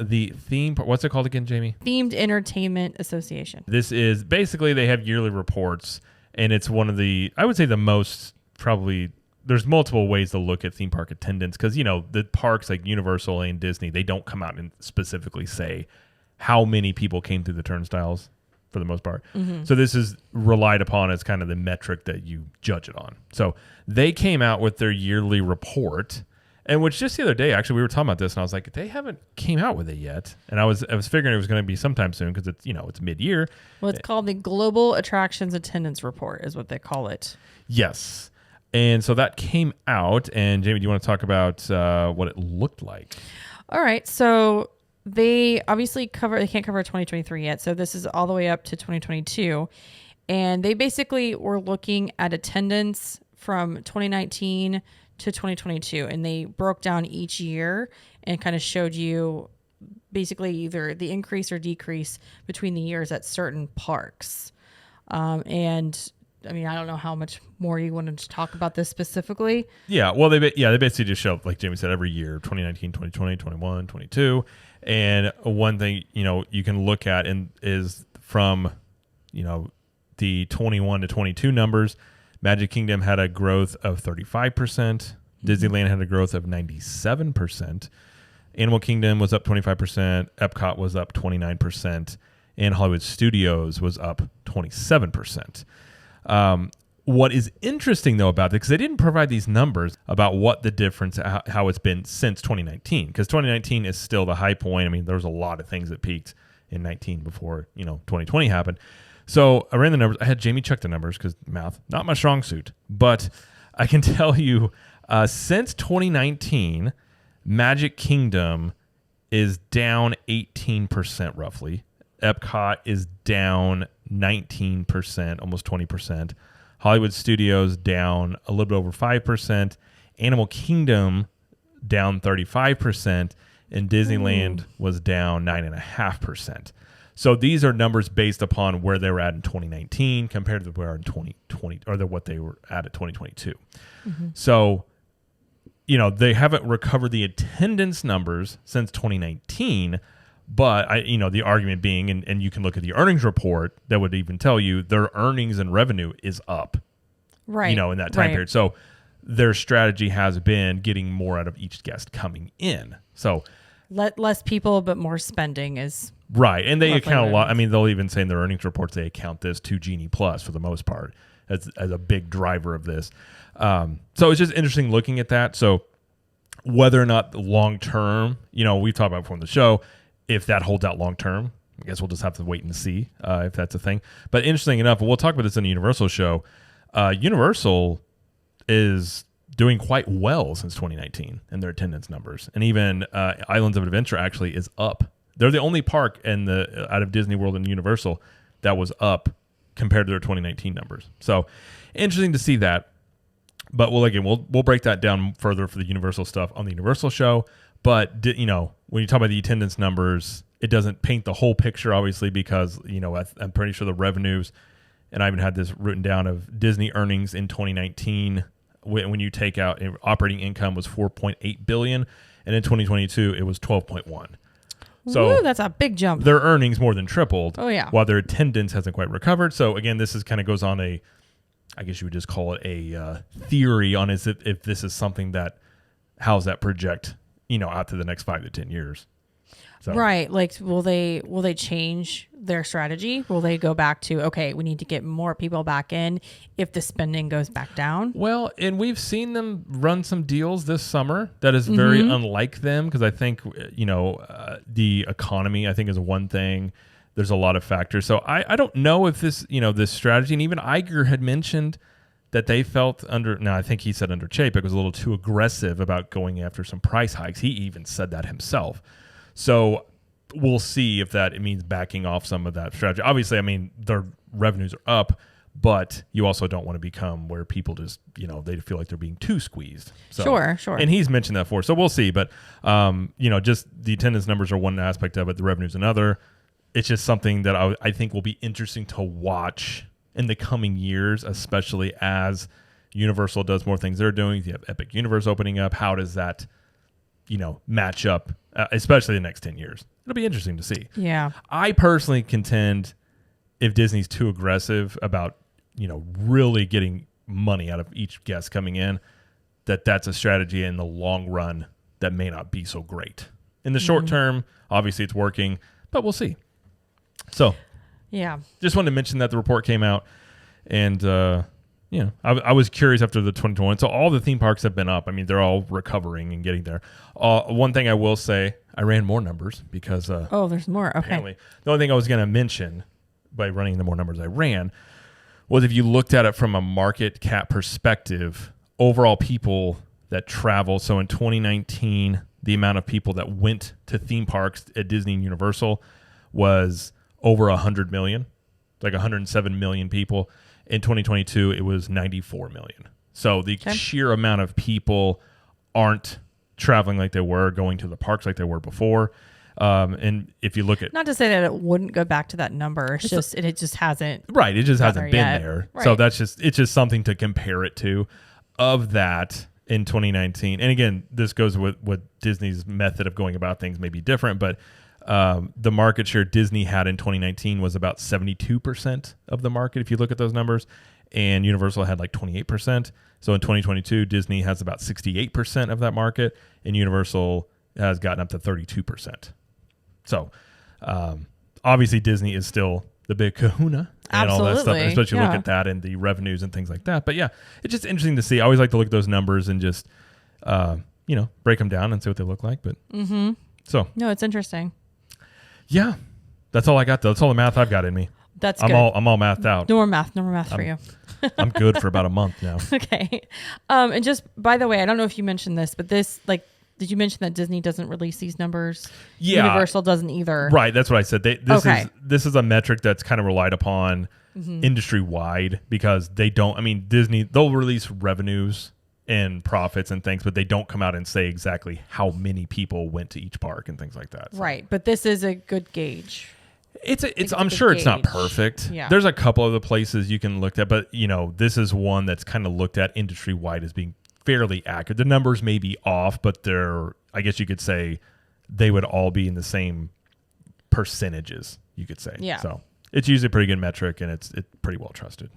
out the theme. What's it called again, Jamie? Themed Entertainment Association. This is basically they have yearly reports, and it's one of the, I would say the most probably, there's multiple ways to look at theme park attendance because, the parks like Universal and Disney, they don't come out and specifically say how many people came through the turnstiles for the most part. Mm-hmm. So this is relied upon as kind of the metric that you judge it on. So they came out with their yearly report. And which just the other day, actually, we were talking about this, and I was like, they haven't came out with it yet. And I was figuring it was going to be sometime soon because it's it's mid-year. Well, it's called the Global Attractions Attendance Report, is what they call it. Yes, and so that came out. And Jamie, do you want to talk about what it looked like? All right, so they obviously they can't cover 2023 yet, so this is all the way up to 2022, and they basically were looking at attendance from 2019 to 2022, and they broke down each year and kind of showed you basically either the increase or decrease between the years at certain parks. And I mean, I don't know how much more you wanted to talk about this specifically. Yeah, well, they basically just show, like Jamie said, every year, 2019, 2020, 21, 22. And one thing, you can look at is from, the 21 to 22 numbers. Magic Kingdom had a growth of 35%. Disneyland had a growth of 97%. Animal Kingdom was up 25%. Epcot was up 29%. And Hollywood Studios was up 27%. What is interesting, though, about it, because they didn't provide these numbers about what the difference, how it's been since 2019, because 2019 is still the high point. I mean, there was a lot of things that peaked in 19 before, 2020 happened. So I ran the numbers. I had Jamie check the numbers because math, not my strong suit. But I can tell you, since 2019, Magic Kingdom is down 18% roughly. Epcot is down 19%, almost 20%. Hollywood Studios down a little bit over 5%. Animal Kingdom down 35%. And Disneyland was down 9.5%. So these are numbers based upon where they were at in 2019 compared to where they were in 2020, or what they were at 2022. Mm-hmm. So, they haven't recovered the attendance numbers since 2019, but the argument being, and you can look at the earnings report that would even tell you their earnings and revenue is up, right? In that time period. So their strategy has been getting more out of each guest coming in. So less people, but more spending is right. And they account a lot. I mean, they'll even say in their earnings reports, they account this to Genie Plus for the most part as a big driver of this. So it's just interesting looking at that. So whether or not long term, we've talked about before in the show, if that holds out long term, I guess we'll just have to wait and see if that's a thing. But interesting enough, and we'll talk about this in the Universal show, Universal is doing quite well since 2019 in their attendance numbers. And even Islands of Adventure actually is up. They're the only park out of Disney World and Universal that was up compared to their 2019 numbers. So interesting to see that. But we'll break that down further for the Universal stuff on the Universal show. But when you talk about the attendance numbers, it doesn't paint the whole picture, obviously, because I'm pretty sure the revenues, and I even had this written down, of Disney earnings in 2019 when you take out operating income was $4.8 billion, and in 2022 it was $12.1. So that's a big jump. Their earnings more than tripled. Oh yeah. While their attendance hasn't quite recovered. So again, this is kind of goes on I guess you would just call it a theory on if this is something that, how's that project, out to the next 5 to 10 years. So. Right. Like, will they change their strategy? Will they go back to, okay, we need to get more people back in if the spending goes back down? Well, and we've seen them run some deals this summer that is very unlike them, because I think, the economy, I think, is one thing. There's a lot of factors. So I don't know if this, this strategy, and even Iger had mentioned that they felt I think he said under Chapek was a little too aggressive about going after some price hikes. He even said that himself. So we'll see if it means backing off some of that strategy. Obviously, I mean, their revenues are up, but you also don't want to become where people just, they feel like they're being too squeezed. So, Sure. And he's mentioned that before. So we'll see. But, just the attendance numbers are one aspect of it. The revenue's another. It's just something that I think will be interesting to watch in the coming years, especially as Universal does more things they're doing. You have Epic Universe opening up. How does that, match up, especially the next 10 years. It'll be interesting to see. Yeah. I personally contend if Disney's too aggressive about, really getting money out of each guest coming in, that's a strategy in the long run that may not be so great. In the short term, obviously it's working, but we'll see. So, yeah, just wanted to mention that the report came out, and I was curious after the 2021. So all the theme parks have been up. I mean, they're all recovering and getting there. One thing I will say, I ran more numbers because there's more. Okay. Apparently, the only thing I was going to mention by running the more numbers I ran was if you looked at it from a market cap perspective, overall people that travel. So in 2019, the amount of people that went to theme parks at Disney and Universal was over 100 million, like 107 million people. In 2022, it was 94 million. So the sheer amount of people aren't traveling like they were, going to the parks like they were before. And if you look at, not to say that it wouldn't go back to that number, it just hasn't. Right, it just hasn't been yet. there. Right. So it's just something to compare it to. Of that in 2019, and again, this goes with what Disney's method of going about things may be different, but the market share Disney had in 2019 was about 72% of the market, if you look at those numbers, and Universal had like 28%. So in 2022, Disney has about 68% of that market, and Universal has gotten up to 32%. So obviously Disney is still the big kahuna and all that stuff, and especially look at that and the revenues and things like that. But yeah, it's just interesting to see. I always like to look at those numbers and just, break them down and see what they look like. But so no, it's interesting. Yeah, that's all I got, though. That's all the math I've got in me. That's I'm good. all mathed out. No more math for you. I'm good for about a month now. Okay. And just by the way, I don't know if you mentioned this, but did you mention that Disney doesn't release these numbers? Yeah. Universal doesn't either. Right. That's what I said. This is a metric that's kind of relied upon industry wide because they don't. I mean, Disney, they'll release revenues and profits and things, but they don't come out and say exactly how many people went to each park and things like that. So. Right. But this is a good gauge. I'm sure it's not perfect. Yeah. There's a couple of the places you can look at, but this is one that's kind of looked at industry wide as being fairly accurate. The numbers may be off, but I guess you could say they would all be in the same percentages, you could say. Yeah. So it's usually a pretty good metric and it's pretty well trusted.